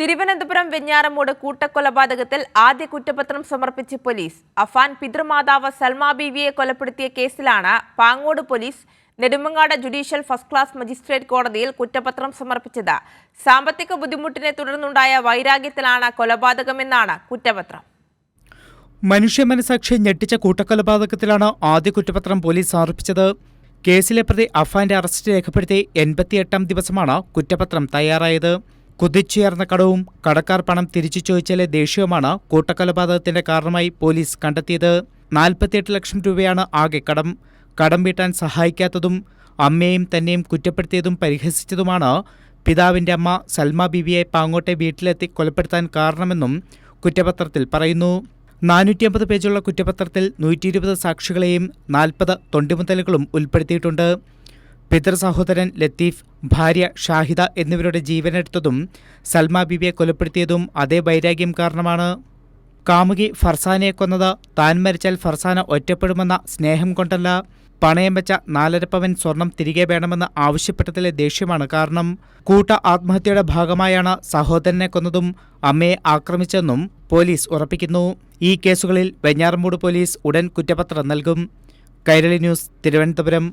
തിരുവനന്തപുരം വെഞ്ഞാറമൂട് കൂട്ടക്കൊലപാതകത്തിൽ ആദ്യ കുറ്റപത്രം സമർപ്പിച്ച് പോലീസ്. അഫാൻ പിതൃമാതാവ് സൽമാ ബീവിയെ കൊലപ്പെടുത്തിയ കേസിലാണ് Pangode police Nedumangad judicial first class magistrate കോടതിയിൽ കുറ്റപത്രം സമർപ്പിച്ചത്. സാമ്പത്തിക ബുദ്ധിമുട്ടിനെ തുടർന്നുണ്ടായ വൈരാഗ്യത്തിലാണ് കൊലപാതകമെന്നാണ് കുറ്റപത്രം. മനുഷ്യ മനസാക്ഷി ഞെട്ടിച്ച കൂട്ടക്കൊലപാതകത്തിലാണ് ആദ്യ കുറ്റപത്രം പോലീസ് സമർപ്പിച്ചത്. കേസിലെ പ്രതി അഫാന്റെ അറസ്റ്റ് രേഖപ്പെടുത്തി 88ാം ദിവസമാണ് കുറ്റപത്രം തയ്യാറായത്. കുതിച്ചുയർന്ന കടവും കടക്കാർ പണം തിരിച്ചു ചോദിച്ചാലെ ദേഷ്യവുമാണ് കൂട്ടക്കൊലപാതകത്തിന്റെ കാരണമായി പോലീസ് കണ്ടെത്തിയത്. 48 ലക്ഷം രൂപയാണ് ആകെ കടം. കടം വീട്ടാൻ സഹായിക്കാത്തതും അമ്മയെയും തന്നെയും കുറ്റപ്പെടുത്തിയതും പരിഹസിച്ചതുമാണ് പിതാവിന്റെ അമ്മ സൽമാ ബീവിയെ പാങ്ങോട്ടെ വീട്ടിലെത്തി കൊലപ്പെടുത്താൻ കാരണമെന്നും കുറ്റപത്രത്തിൽ പറയുന്നു. 450 പേജുള്ള കുറ്റപത്രത്തിൽ 120 സാക്ഷികളെയും 40 തൊണ്ടിമുതലുകളും ഉൾപ്പെടുത്തിയിട്ടുണ്ട്. പിതൃ സഹോദരൻ ലത്തീഫ്, ഭാര്യ ഷാഹിദ എന്നിവരുടെ ജീവനെടുത്തതും സൽമാ ബീവിയെ കൊലപ്പെടുത്തിയതും അതേ വൈരാഗ്യം കാരണമാണ്. കാമുകി ഫർസാനയെ കൊന്നത് താൻ മരിച്ചാൽ ഫർസാന ഒറ്റപ്പെടുമെന്ന സ്നേഹം കൊണ്ടല്ല, പണയം വെച്ച 4.5 പവൻ സ്വർണം തിരികെ വേണമെന്ന് ആവശ്യപ്പെട്ടതിലെ ദേഷ്യമാണ് കാരണം. കൂട്ട ആത്മഹത്യയുടെ ഭാഗമായാണ് സഹോദരനെ കൊന്നതും അമ്മയെ ആക്രമിച്ചതെന്നും പോലീസ് ഉറപ്പിക്കുന്നു. ഈ കേസുകളിൽ വെഞ്ഞാറമൂട് പോലീസ് ഉടൻ കുറ്റപത്രം നൽകും. കൈരളി ന്യൂസ്, തിരുവനന്തപുരം.